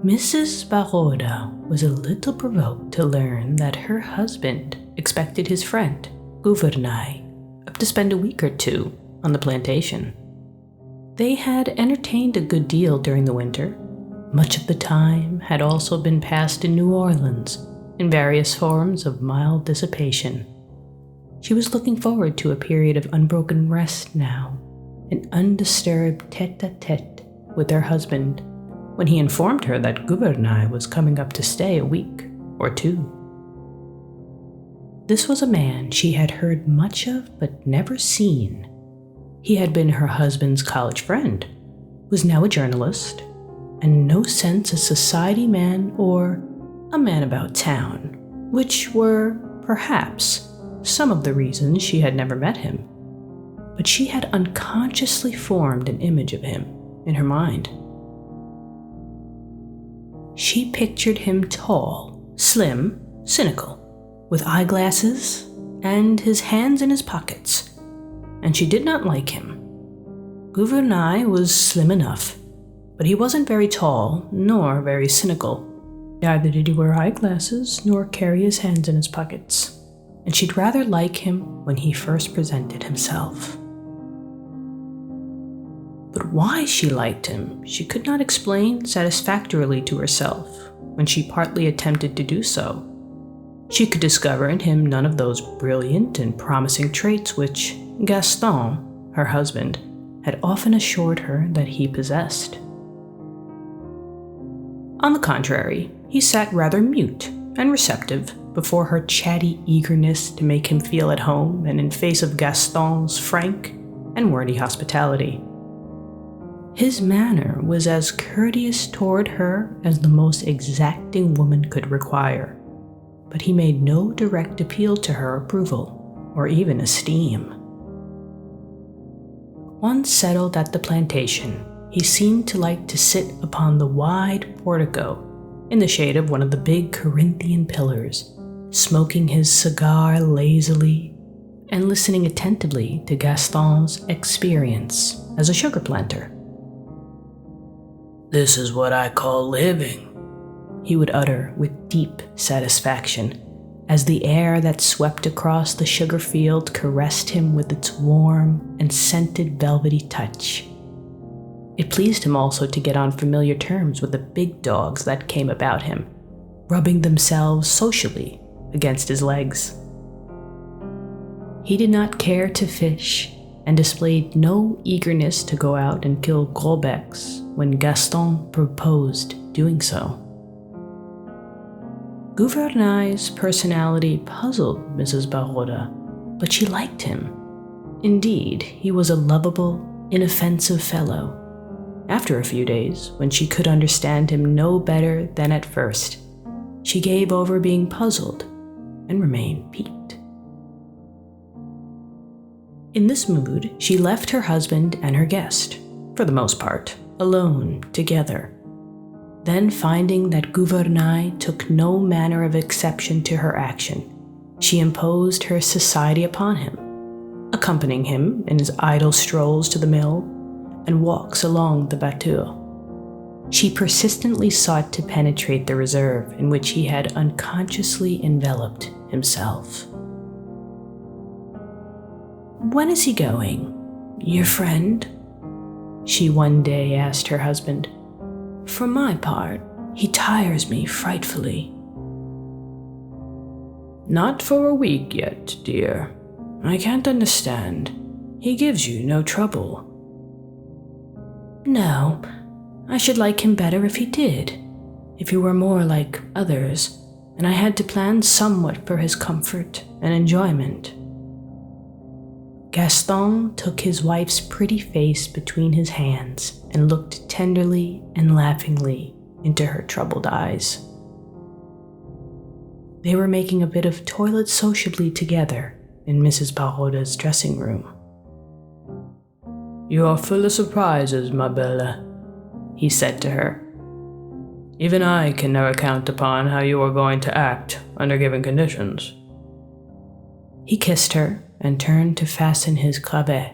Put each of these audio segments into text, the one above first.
Mrs. Baroda was a little provoked to learn that her husband expected his friend, Gouvernail, up to spend a week or two on the plantation. They had entertained a good deal during the winter. Much of the time had also been passed in New Orleans in various forms of mild dissipation. She was looking forward to a period of unbroken rest now, an undisturbed tête-à-tête with her husband, when he informed her that Gouvernail was coming up to stay a week or two. This was a man she had heard much of but never seen. He had been her husband's college friend, was now a journalist, and no sense a society man or a man about town, which were, perhaps, some of the reasons she had never met him. But she had unconsciously formed an image of him in her mind. She pictured him tall, slim, cynical, with eyeglasses and his hands in his pockets, and she did not like him. Gouvernail was slim enough, but he wasn't very tall nor very cynical. Neither did he wear eyeglasses nor carry his hands in his pockets, and she'd rather like him when he first presented himself. But why she liked him, she could not explain satisfactorily to herself when she partly attempted to do so. She could discover in him none of those brilliant and promising traits which Gaston, her husband, had often assured her that he possessed. On the contrary, he sat rather mute and receptive before her chatty eagerness to make him feel at home and in face of Gaston's frank and wordy hospitality. His manner was as courteous toward her as the most exacting woman could require, but he made no direct appeal to her approval or even esteem. Once settled at the plantation, he seemed to like to sit upon the wide portico in the shade of one of the big Corinthian pillars, smoking his cigar lazily and listening attentively to Gaston's experience as a sugar planter. "This is what I call living," he would utter with deep satisfaction, as the air that swept across the sugar field caressed him with its warm and scented velvety touch. It pleased him also to get on familiar terms with the big dogs that came about him, rubbing themselves socially against his legs. He did not care to fish and displayed no eagerness to go out and kill gros-becs when Gaston proposed doing so. Gouvernail's personality puzzled Mrs. Baroda, but she liked him. Indeed, he was a lovable, inoffensive fellow. After a few days, when she could understand him no better than at first, she gave over being puzzled and remained piqued. In this mood, she left her husband and her guest, for the most part, alone together. Then, finding that Gouvernail took no manner of exception to her action, she imposed her society upon him, accompanying him in his idle strolls to the mill and walks along the bateau. She persistently sought to penetrate the reserve in which he had unconsciously enveloped himself. "When is he going, your friend?" she one day asked her husband. "For my part, he tires me frightfully." "Not for a week yet, dear. I can't understand. He gives you no trouble." "No, I should like him better if he did, if he were more like others, and I had to plan somewhat for his comfort and enjoyment." Gaston took his wife's pretty face between his hands and looked tenderly and laughingly into her troubled eyes. They were making a bit of toilet sociably together in Mrs. Baroda's dressing room. "You are full of surprises, ma belle," he said to her. "Even I can never count upon how you are going to act under given conditions." He kissed her and turned to fasten his cravat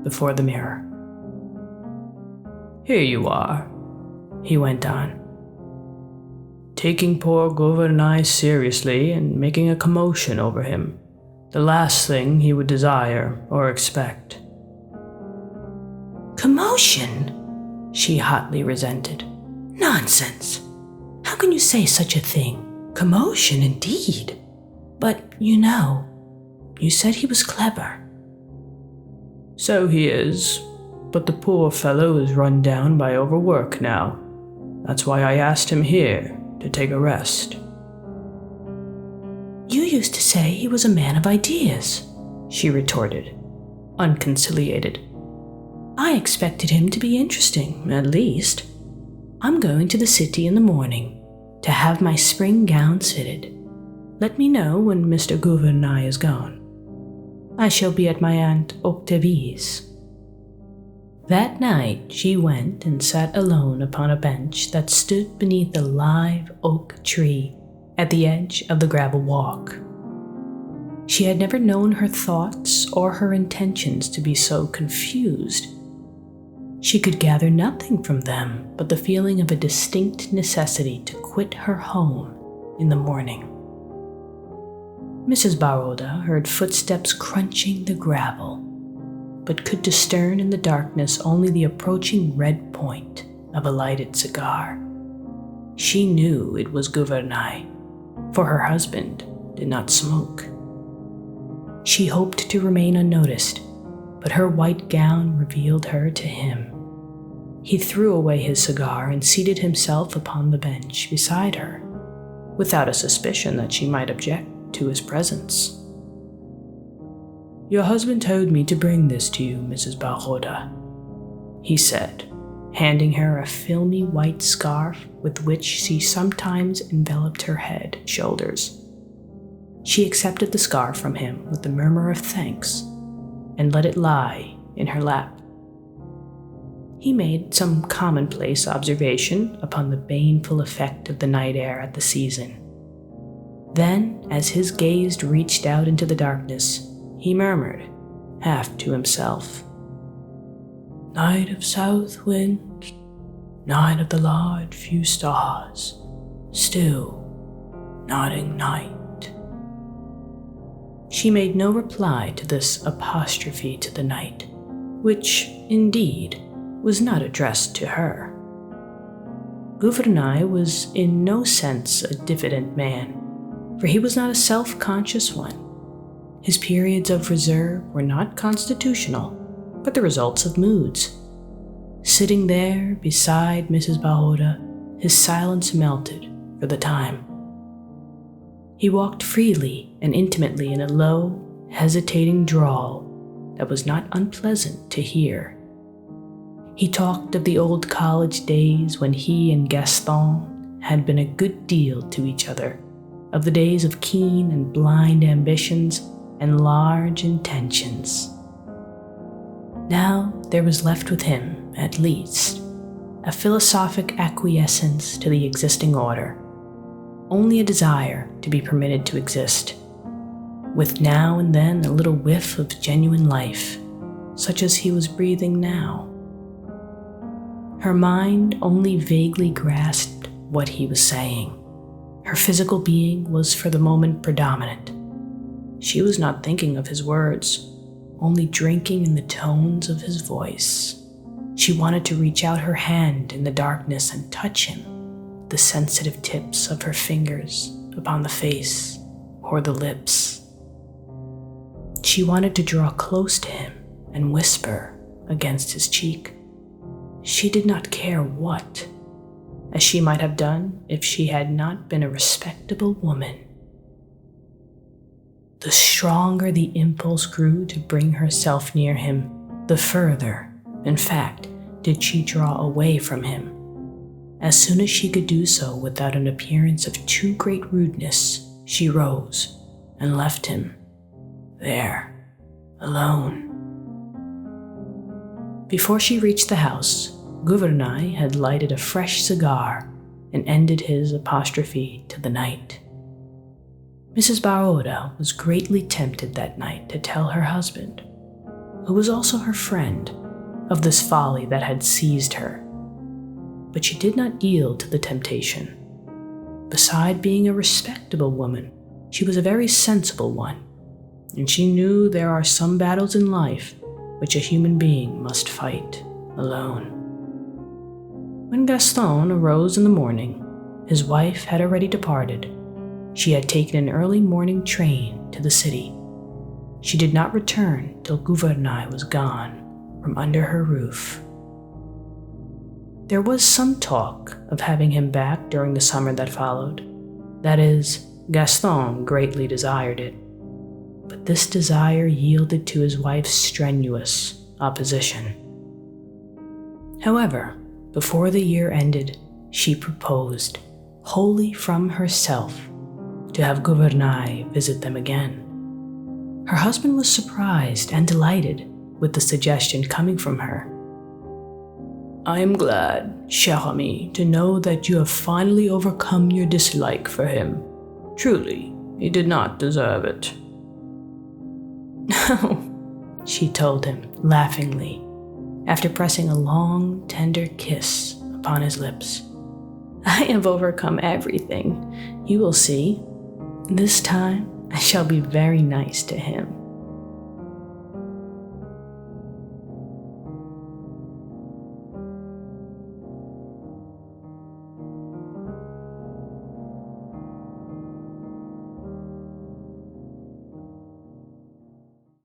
before the mirror. "Here you are," he went on. taking poor Gouvernail seriously and making a commotion over him, the last thing he would desire or expect. Commotion? She hotly resented. Nonsense! How can you say such a thing? Commotion, indeed. But, you said he was clever. So he is, but the poor fellow is run down by overwork now. That's why I asked him here to take a rest. You used to say he was a man of ideas, she retorted, unconciliated. I expected him to be interesting, at least. I'm going to the city in the morning to have my spring gowns fitted. Let me know when Mr. Gouvernail is gone. I shall be at my Aunt Octavie's. That night she went and sat alone upon a bench that stood beneath a live oak tree at the edge of the gravel walk. She had never known her thoughts or her intentions to be so confused. She could gather nothing from them but the feeling of a distinct necessity to quit her home in the morning. Mrs. Baroda heard footsteps crunching the gravel, but could discern in the darkness only the approaching red point of a lighted cigar. She knew it was Gouvernail, for her husband did not smoke. She hoped to remain unnoticed, but her white gown revealed her to him. He threw away his cigar and seated himself upon the bench beside her, without a suspicion that she might object to his presence. Your husband told me to bring this to you, Mrs. Baroda, he said, handing her a filmy white scarf with which she sometimes enveloped her head and shoulders. She accepted the scarf from him with a murmur of thanks and let it lie in her lap. He made some commonplace observation upon the baneful effect of the night air at the season. Then, as his gaze reached out into the darkness, he murmured, half to himself, Night of south wind, night of the large few stars, still, nodding night. She made no reply to this apostrophe to the night, which, indeed, was not addressed to her. Gouvernail was in no sense a diffident man, for he was not a self-conscious one. His periods of reserve were not constitutional, but the results of moods. Sitting there beside Mrs. Baroda, his silence melted for the time. He walked freely and intimately in a low, hesitating drawl that was not unpleasant to hear. He talked of the old college days when he and Gaston had been a good deal to each other, of the days of keen and blind ambitions and large intentions. Now there was left with him, at least, a philosophic acquiescence to the existing order, only a desire to be permitted to exist, with now and then a little whiff of genuine life, such as he was breathing now. Her mind only vaguely grasped what he was saying. Her physical being was for the moment predominant. She was not thinking of his words, only drinking in the tones of his voice. She wanted to reach out her hand in the darkness and touch him, the sensitive tips of her fingers upon the face or the lips. She wanted to draw close to him and whisper against his cheek. She did not care what, as she might have done if she had not been a respectable woman. The stronger the impulse grew to bring herself near him, the further, in fact, did she draw away from him. As soon as she could do so without an appearance of too great rudeness, she rose and left him there, alone. Before she reached the house, Gouvernail had lighted a fresh cigar and ended his apostrophe to the night. Mrs. Baroda was greatly tempted that night to tell her husband, who was also her friend, of this folly that had seized her, but she did not yield to the temptation. beside being a respectable woman, she was a very sensible one, and she knew there are some battles in life which a human being must fight alone. When Gaston arose in the morning, his wife had already departed. She had taken an early morning train to the city. She did not return till Gouvernail was gone from under her roof. There was some talk of having him back during the summer that followed. That is, Gaston greatly desired it, but this desire yielded to his wife's strenuous opposition. However, before the year ended, she proposed, wholly from herself, to have Gouvernail visit them again. Her husband was surprised and delighted with the suggestion coming from her. "I am glad, chère amie, to know that you have finally overcome your dislike for him. Truly, he did not deserve it." "No," she told him laughingly, after pressing a long, tender kiss upon his lips. "I have overcome everything. You will see. This time I shall be very nice to him."